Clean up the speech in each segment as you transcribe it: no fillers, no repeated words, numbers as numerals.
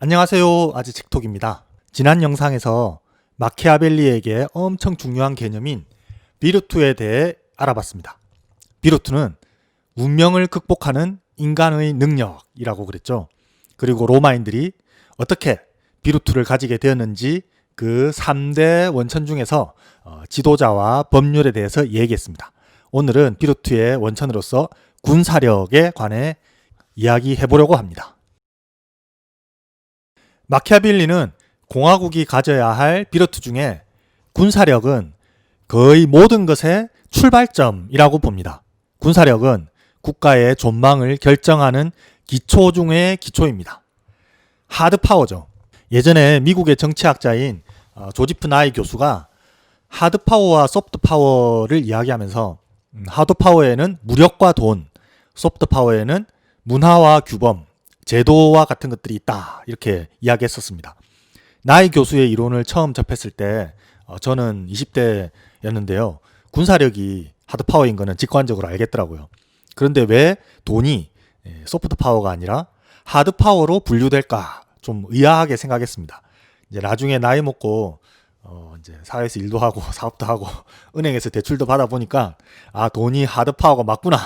안녕하세요. 아지직톡입니다. 지난 영상에서 마키아벨리에게 엄청 중요한 개념인 비르투에 대해 알아봤습니다. 비르투는 운명을 극복하는 인간의 능력이라고 그랬죠. 그리고 로마인들이 어떻게 비르투를 가지게 되었는지 그 3대 원천 중에서 지도자와 법률에 대해서 얘기했습니다. 오늘은 비르투의 원천으로서 군사력에 관해 이야기해 보려고 합니다. 마키아벨리는 공화국이 가져야 할 비르투 중에 군사력은 거의 모든 것의 출발점이라고 봅니다. 군사력은 국가의 존망을 결정하는 기초 중의 기초입니다. 하드파워죠. 예전에 미국의 정치학자인 조지프 나이 교수가 하드파워와 소프트파워를 이야기하면서 하드파워에는 무력과 돈, 소프트파워에는 문화와 규범, 제도와 같은 것들이 있다 이렇게 이야기했었습니다. 나이 교수의 이론을 처음 접했을 때 저는 20대였는데요. 군사력이 하드파워인 거는 직관적으로 알겠더라고요. 그런데 왜 돈이 소프트파워가 아니라 하드파워로 분류될까 좀 의아하게 생각했습니다. 이제 나중에 나이 먹고 이제 사회에서 일도 하고 사업도 하고 은행에서 대출도 받아보니까 돈이 하드파워가 맞구나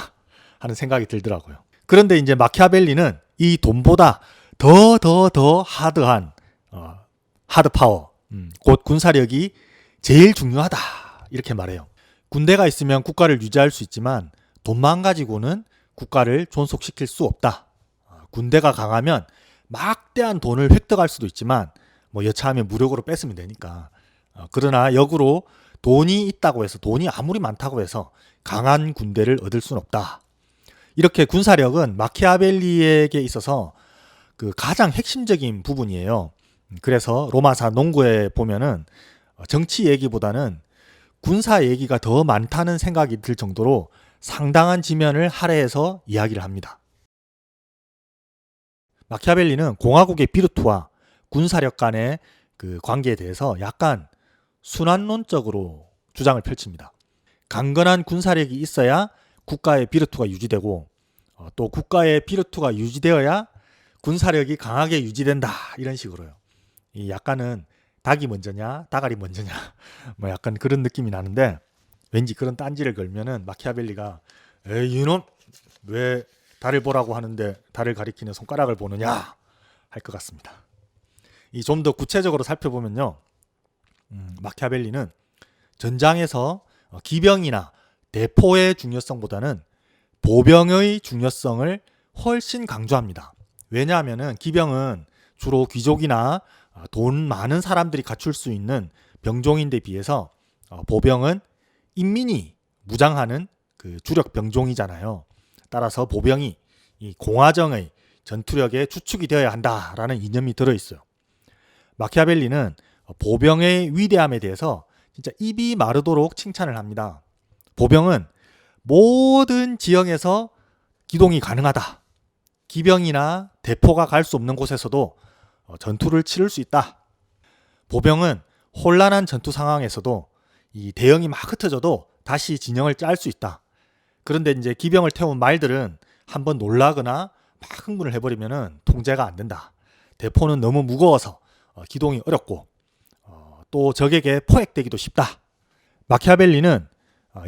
하는 생각이 들더라고요. 그런데 이제 마키아벨리는 이 돈보다 더 하드한 하드파워, 곧 군사력이 제일 중요하다 이렇게 말해요. 군대가 있으면 국가를 유지할 수 있지만 돈만 가지고는 국가를 존속시킬 수 없다. 군대가 강하면 막대한 돈을 획득할 수도 있지만 여차하면 무력으로 뺏으면 되니까. 그러나 역으로 돈이 있다고 해서 돈이 아무리 많다고 해서 강한 군대를 얻을 수는 없다. 이렇게 군사력은 마키아벨리에게 있어서 그 가장 핵심적인 부분이에요. 그래서 로마사 농구에 보면은 정치 얘기보다는 군사 얘기가 더 많다는 생각이 들 정도로 상당한 지면을 할애해서 이야기를 합니다. 마키아벨리는 공화국의 비르투와 군사력 간의 그 관계에 대해서 약간 순환론적으로 주장을 펼칩니다. 강건한 군사력이 있어야 국가의 비르투가 유지되고 또 국가의 비르투가 유지되어야 군사력이 강하게 유지된다 이런 식으로요. 이 약간은 닭이 먼저냐 다갈이 먼저냐 약간 그런 느낌이 나는데 왠지 그런 딴지를 걸면은 마키아벨리가 에이 이놈 왜 달을 보라고 하는데 달을 가리키는 손가락을 보느냐 할 것 같습니다. 이 좀 더 구체적으로 살펴보면요. 마키아벨리는 전장에서 기병이나 대포의 중요성보다는 보병의 중요성을 훨씬 강조합니다. 왜냐하면 기병은 주로 귀족이나 돈 많은 사람들이 갖출 수 있는 병종인데 비해서 보병은 인민이 무장하는 그 주력 병종이잖아요. 따라서 보병이 이 공화정의 전투력의 주축이 되어야 한다라는 이념이 들어있어요. 마키아벨리는 보병의 위대함에 대해서 진짜 입이 마르도록 칭찬을 합니다. 보병은 모든 지형에서 기동이 가능하다. 기병이나 대포가 갈 수 없는 곳에서도 전투를 치를 수 있다. 보병은 혼란한 전투 상황에서도 이 대형이 막 흩어져도 다시 진영을 짤 수 있다. 그런데 이제 기병을 태운 말들은 한번 놀라거나 막 흥분을 해버리면은 통제가 안 된다. 대포는 너무 무거워서 기동이 어렵고 또 적에게 포획되기도 쉽다. 마키아벨리는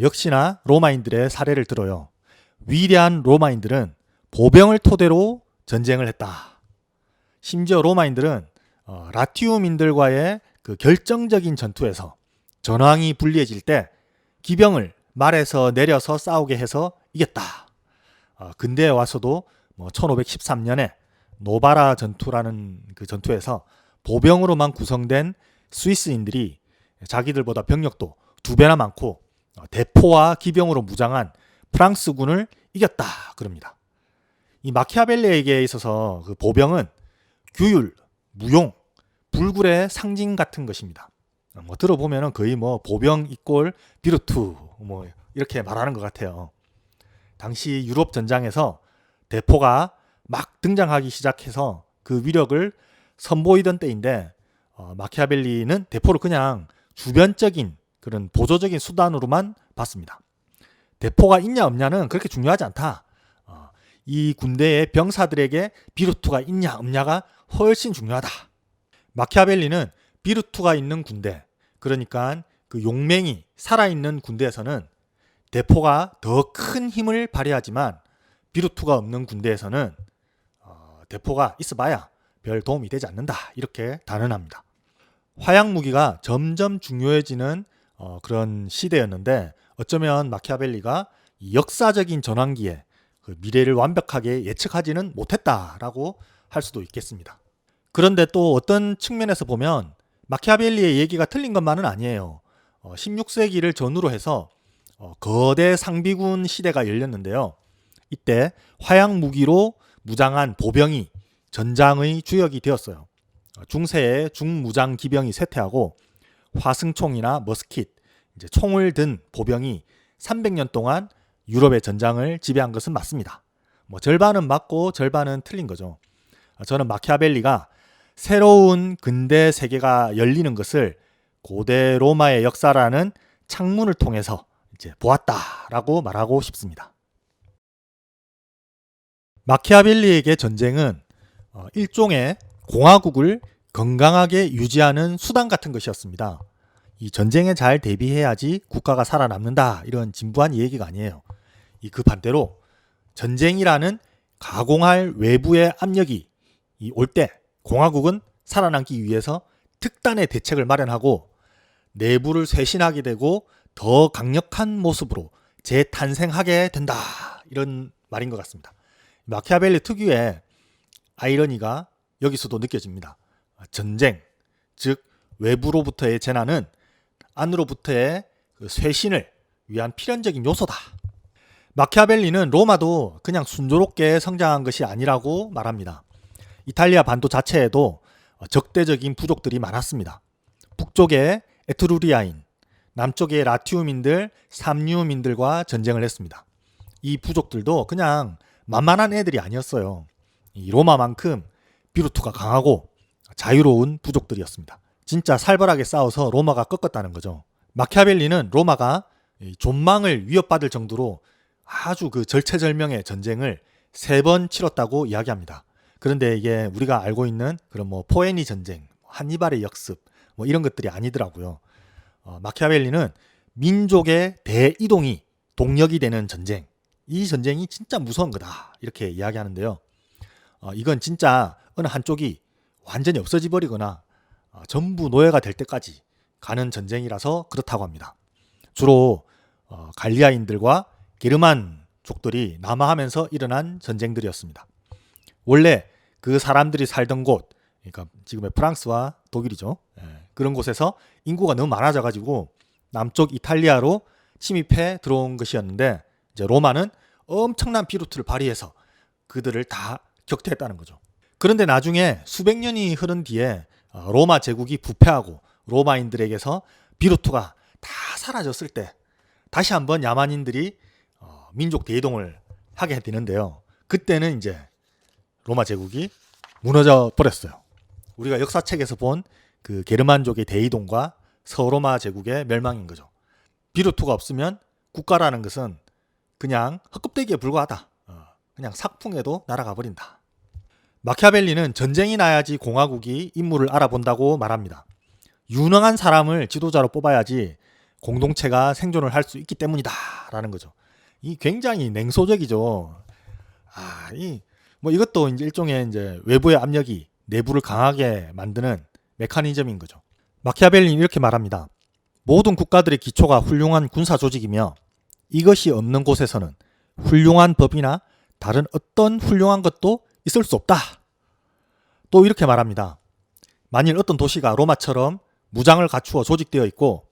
역시나 로마인들의 사례를 들어요. 위대한 로마인들은 보병을 토대로 전쟁을 했다. 심지어 로마인들은 라티움인들과의 그 결정적인 전투에서 전황이 불리해질 때 기병을 말에서 내려서 싸우게 해서 이겼다. 근대에 와서도 1513년에 노바라 전투라는 그 전투에서 보병으로만 구성된 스위스인들이 자기들보다 병력도 2배나 많고 대포와 기병으로 무장한 프랑스군을 이겼다 그럽니다. 이 마키아벨리에게 있어서 그 보병은 규율, 무용, 불굴의 상징 같은 것입니다. 들어보면은 거의 보병 이꼴 비르투 이렇게 말하는 것 같아요. 당시 유럽 전장에서 대포가 막 등장하기 시작해서 그 위력을 선보이던 때인데 마키아벨리는 대포를 그냥 주변적인 그런 보조적인 수단으로만 봤습니다. 대포가 있냐 없냐는 그렇게 중요하지 않다. 이 군대의 병사들에게 비루투가 있냐 없냐가 훨씬 중요하다. 마키아벨리는 비루투가 있는 군대, 그러니까 그 용맹이 살아있는 군대에서는 대포가 더 큰 힘을 발휘하지만 비루투가 없는 군대에서는 대포가 있어봐야 별 도움이 되지 않는다. 이렇게 단언합니다. 화약 무기가 점점 중요해지는 그런 시대였는데 어쩌면 마키아벨리가 이 역사적인 전환기에 그 미래를 완벽하게 예측하지는 못했다라고 할 수도 있겠습니다. 그런데 또 어떤 측면에서 보면 마키아벨리의 얘기가 틀린 것만은 아니에요. 16세기를 전후로 해서 거대 상비군 시대가 열렸는데요. 이때 화약 무기로 무장한 보병이 전장의 주역이 되었어요. 중세에 중무장 기병이 쇠퇴하고 화승총이나 머스킷, 이제 총을 든 보병이 300년 동안 유럽의 전장을 지배한 것은 맞습니다. 절반은 맞고 절반은 틀린 거죠. 저는 마키아벨리가 새로운 근대 세계가 열리는 것을 고대 로마의 역사라는 창문을 통해서 이제 보았다라고 말하고 싶습니다. 마키아벨리에게 전쟁은 일종의 공화국을 건강하게 유지하는 수단 같은 것이었습니다. 이 전쟁에 잘 대비해야지 국가가 살아남는다, 이런 진부한 얘기가 아니에요. 그 반대로 전쟁이라는 가공할 외부의 압력이 올 때 공화국은 살아남기 위해서 특단의 대책을 마련하고 내부를 쇄신하게 되고 더 강력한 모습으로 재탄생하게 된다, 이런 말인 것 같습니다. 마키아벨리 특유의 아이러니가 여기서도 느껴집니다. 전쟁, 즉 외부로부터의 재난은 안으로부터의 그 쇄신을 위한 필연적인 요소다. 마키아벨리는 로마도 그냥 순조롭게 성장한 것이 아니라고 말합니다. 이탈리아 반도 자체에도 적대적인 부족들이 많았습니다. 북쪽에 에트루리아인, 남쪽의 라티움인들, 삼리움인들과 전쟁을 했습니다. 이 부족들도 그냥 만만한 애들이 아니었어요. 이 로마만큼 비루투가 강하고 자유로운 부족들이었습니다. 진짜 살벌하게 싸워서 로마가 꺾었다는 거죠. 마키아벨리는 로마가 존망을 위협받을 정도로 아주 그 절체절명의 전쟁을 3번 치렀다고 이야기합니다. 그런데 이게 우리가 알고 있는 그런 포에니 전쟁, 한니발의 역습 이런 것들이 아니더라고요. 마키아벨리는 민족의 대이동이 동력이 되는 전쟁, 이 전쟁이 진짜 무서운 거다, 이렇게 이야기하는데요. 이건 진짜 어느 한쪽이 완전히 없어져 버리거나 전부 노예가 될 때까지 가는 전쟁이라서 그렇다고 합니다. 주로 갈리아인들과 게르만족들이 남하하면서 일어난 전쟁들이었습니다. 원래 그 사람들이 살던 곳, 그러니까 지금의 프랑스와 독일이죠. 그런 곳에서 인구가 너무 많아져가지고 남쪽 이탈리아로 침입해 들어온 것이었는데, 이제 로마는 엄청난 비루투를 발휘해서 그들을 다 격퇴했다는 거죠. 그런데 나중에 수백 년이 흐른 뒤에 로마 제국이 부패하고 로마인들에게서 비루투가 다 사라졌을 때 다시 한번 야만인들이 민족 대이동을 하게 되는데요. 그때는 이제 로마 제국이 무너져 버렸어요. 우리가 역사책에서 본 그 게르만족의 대이동과 서로마 제국의 멸망인 거죠. 비루투가 없으면 국가라는 것은 그냥 헛껍데기에 불과하다. 그냥 삭풍에도 날아가 버린다. 마키아벨리는 전쟁이 나야지 공화국이 임무를 알아본다고 말합니다. 유능한 사람을 지도자로 뽑아야지 공동체가 생존을 할 수 있기 때문이다, 라는 거죠. 이 굉장히 냉소적이죠. 이것도 이제 일종의 이제 외부의 압력이 내부를 강하게 만드는 메커니즘인 거죠. 마키아벨리는 이렇게 말합니다. 모든 국가들의 기초가 훌륭한 군사 조직이며 이것이 없는 곳에서는 훌륭한 법이나 다른 어떤 훌륭한 것도 있을 수 없다. 또 이렇게 말합니다. 만일 어떤 도시가 로마처럼 무장을 갖추어 조직되어 있고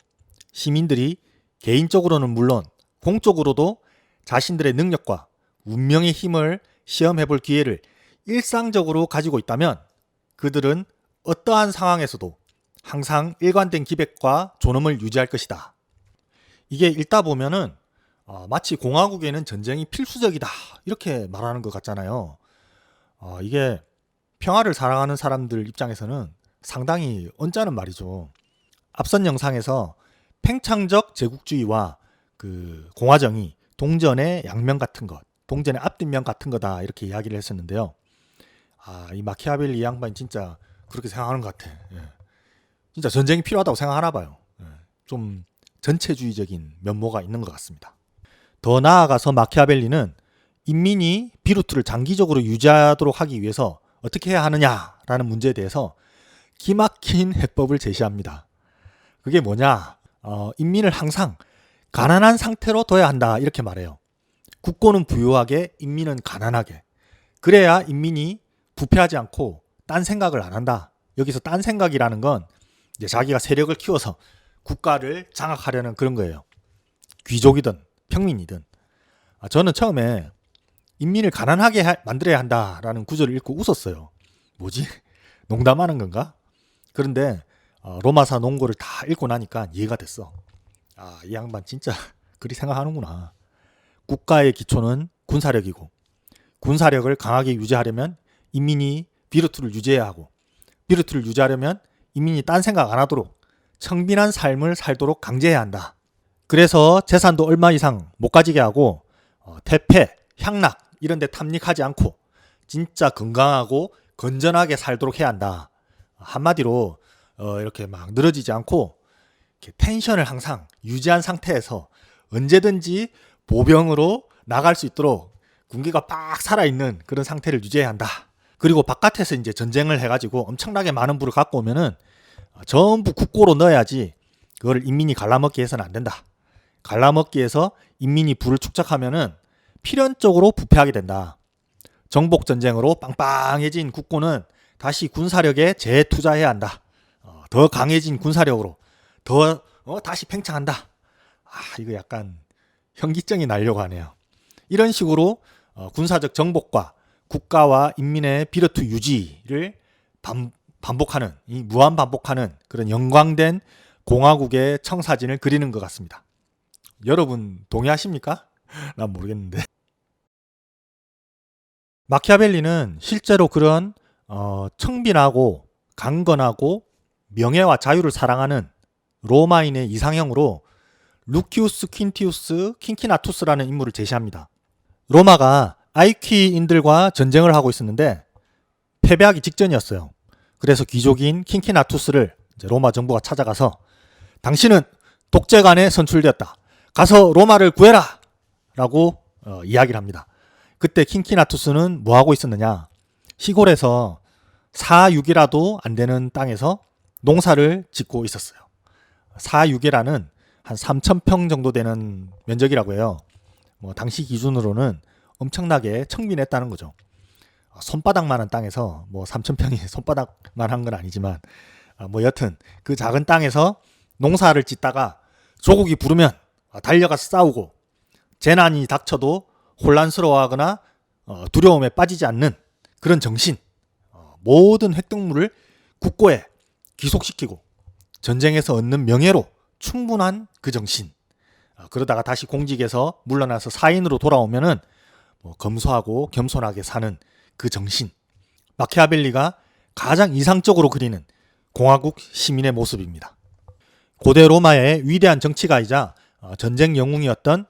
시민들이 개인적으로는 물론 공적으로도 자신들의 능력과 운명의 힘을 시험해 볼 기회를 일상적으로 가지고 있다면 그들은 어떠한 상황에서도 항상 일관된 기백과 존엄을 유지할 것이다. 이게 읽다 보면은 마치 공화국에는 전쟁이 필수적이다, 이렇게 말하는 것 같잖아요. 이게 평화를 사랑하는 사람들 입장에서는 상당히 언짢은 말이죠. 앞선 영상에서 팽창적 제국주의와 그 공화정이 동전의 양면 같은 것, 동전의 앞뒷면 같은 거다 이렇게 이야기를 했었는데요. 이 마키아벨리 이 양반이 진짜 그렇게 생각하는 것 같아. 진짜 전쟁이 필요하다고 생각하나 봐요. 좀 전체주의적인 면모가 있는 것 같습니다. 더 나아가서 마키아벨리는 인민이 비루트를 장기적으로 유지하도록 하기 위해서 어떻게 해야 하느냐라는 문제에 대해서 기막힌 해법을 제시합니다. 그게 뭐냐? 인민을 항상 가난한 상태로 둬야 한다 이렇게 말해요. 국고는 부유하게, 인민은 가난하게. 그래야 인민이 부패하지 않고 딴 생각을 안 한다. 여기서 딴 생각이라는 건 이제 자기가 세력을 키워서 국가를 장악하려는 그런 거예요. 귀족이든 평민이든. 저는 처음에 인민을 가난하게 만들어야 한다라는 구절을 읽고 웃었어요. 뭐지? 농담하는 건가? 그런데 로마사 논고를 다 읽고 나니까 이해가 됐어. 이 양반 진짜 그리 생각하는구나. 국가의 기초는 군사력이고 군사력을 강하게 유지하려면 인민이 비루트를 유지해야 하고 비루트를 유지하려면 인민이 딴 생각 안 하도록 청빈한 삶을 살도록 강제해야 한다. 그래서 재산도 얼마 이상 못 가지게 하고 태폐, 향락 이런 데 탐닉하지 않고 진짜 건강하고 건전하게 살도록 해야 한다. 한마디로 이렇게 막 늘어지지 않고 이렇게 텐션을 항상 유지한 상태에서 언제든지 보병으로 나갈 수 있도록 군기가 빡 살아있는 그런 상태를 유지해야 한다. 그리고 바깥에서 이제 전쟁을 해가지고 엄청나게 많은 부를 갖고 오면은 전부 국고로 넣어야지 그거를 인민이 갈라먹기 해서는 안 된다. 갈라먹기 해서 인민이 부를 축적하면은 필연적으로 부패하게 된다. 정복전쟁으로 빵빵해진 국고는 다시 군사력에 재투자해야 한다. 더 강해진 군사력으로 더 다시 팽창한다. 이거 약간 현기증이 나려고 하네요. 이런 식으로 군사적 정복과 국가와 인민의 비루트 유지를 반복하는, 이 무한 반복하는 그런 영광된 공화국의 청사진을 그리는 것 같습니다. 여러분 동의하십니까? 난 모르겠는데. 마키아벨리는 실제로 그런 청빈하고 강건하고 명예와 자유를 사랑하는 로마인의 이상형으로 루키우스 퀸티우스 킨키나투스라는 인물을 제시합니다. 로마가 아이퀴인들과 전쟁을 하고 있었는데 패배하기 직전이었어요. 그래서 귀족인 킨키나투스를 이제 로마 정부가 찾아가서 당신은 독재관에 선출되었다. 가서 로마를 구해라! 라고 이야기를 합니다. 그때 킨키나투스는 뭐 하고 있었느냐? 시골에서 4육이라도 안 되는 땅에서 농사를 짓고 있었어요. 4육이라는 한 3,000평 정도 되는 면적이라고 해요. 당시 기준으로는 엄청나게 청빈했다는 거죠. 손바닥만한 땅에서 3,000평이 손바닥만한 건 아니지만 여튼 그 작은 땅에서 농사를 짓다가 조국이 부르면 달려가서 싸우고 재난이 닥쳐도 혼란스러워하거나 두려움에 빠지지 않는 그런 정신, 모든 획득물을 국고에 귀속시키고 전쟁에서 얻는 명예로 충분한 그 정신, 그러다가 다시 공직에서 물러나서 사인으로 돌아오면은 검소하고 겸손하게 사는 그 정신, 마키아벨리가 가장 이상적으로 그리는 공화국 시민의 모습입니다. 고대 로마의 위대한 정치가이자 전쟁 영웅이었던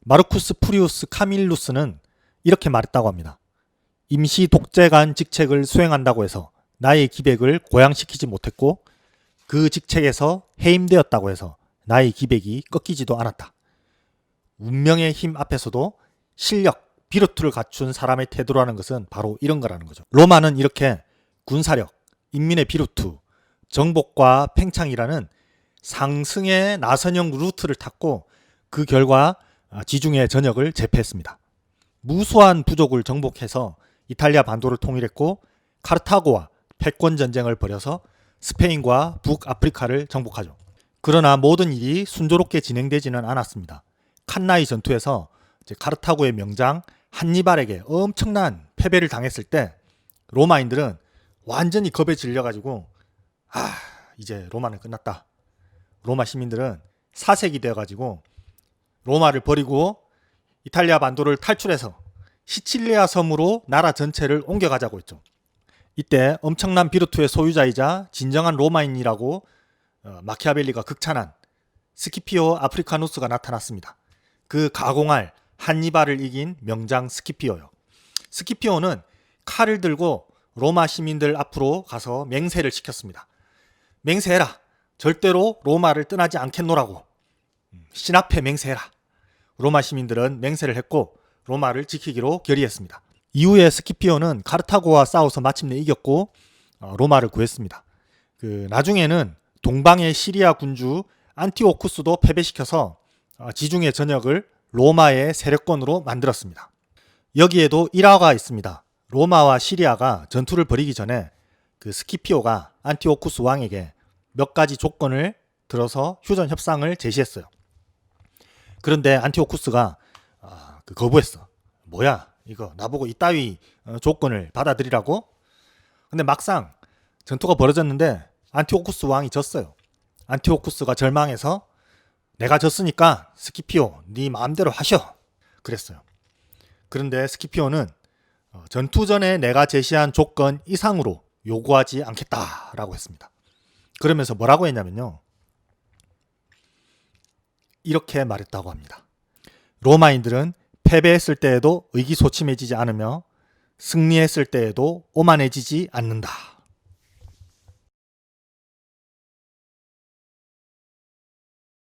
마르쿠스 프리우스 카밀루스는 이렇게 말했다고 합니다. 임시 독재관 직책을 수행한다고 해서 나의 기백을 고양시키지 못했고 그 직책에서 해임되었다고 해서 나의 기백이 꺾이지도 않았다. 운명의 힘 앞에서도 실력, 비루트를 갖춘 사람의 태도라는 것은 바로 이런 거라는 거죠. 로마는 이렇게 군사력, 인민의 비루트, 정복과 팽창이라는 상승의 나선형 루트를 탔고 그 결과 지중해 전역을 제패했습니다. 무수한 부족을 정복해서 이탈리아 반도를 통일했고 카르타고와 패권 전쟁을 벌여서 스페인과 북아프리카를 정복하죠. 그러나 모든 일이 순조롭게 진행되지는 않았습니다. 칸나이 전투에서 카르타고의 명장 한니발에게 엄청난 패배를 당했을 때 로마인들은 완전히 겁에 질려가지고 이제 로마는 끝났다. 로마 시민들은 사색이 되어가지고 로마를 버리고 이탈리아 반도를 탈출해서 시칠리아 섬으로 나라 전체를 옮겨가자고 했죠. 이때 엄청난 비루트의 소유자이자 진정한 로마인이라고 마키아벨리가 극찬한 스키피오 아프리카누스가 나타났습니다. 그 가공할 한니발을 이긴 명장 스키피오요. 스키피오는 칼을 들고 로마 시민들 앞으로 가서 맹세를 시켰습니다. 맹세해라. 절대로 로마를 떠나지 않겠노라고. 신 앞에 맹세해라. 로마 시민들은 맹세를 했고 로마를 지키기로 결의했습니다. 이후에 스키피오는 카르타고와 싸워서 마침내 이겼고 로마를 구했습니다. 나중에는 동방의 시리아 군주 안티오쿠스도 패배시켜서 지중해 전역을 로마의 세력권으로 만들었습니다. 여기에도 일화가 있습니다. 로마와 시리아가 전투를 벌이기 전에 스키피오가 안티오쿠스 왕에게 몇 가지 조건을 들어서 휴전 협상을 제시했어요. 그런데 안티오쿠스가 거부했어. 뭐야 이거 나보고 이따위 조건을 받아들이라고? 근데 막상 전투가 벌어졌는데 안티오쿠스 왕이 졌어요. 안티오쿠스가 절망해서 내가 졌으니까 스키피오 네 마음대로 하셔 그랬어요. 그런데 스키피오는 전투 전에 내가 제시한 조건 이상으로 요구하지 않겠다라고 했습니다. 그러면서 뭐라고 했냐면요. 이렇게 말했다고 합니다. 로마인들은 패배했을 때에도 의기소침해지지 않으며 승리했을 때에도 오만해지지 않는다.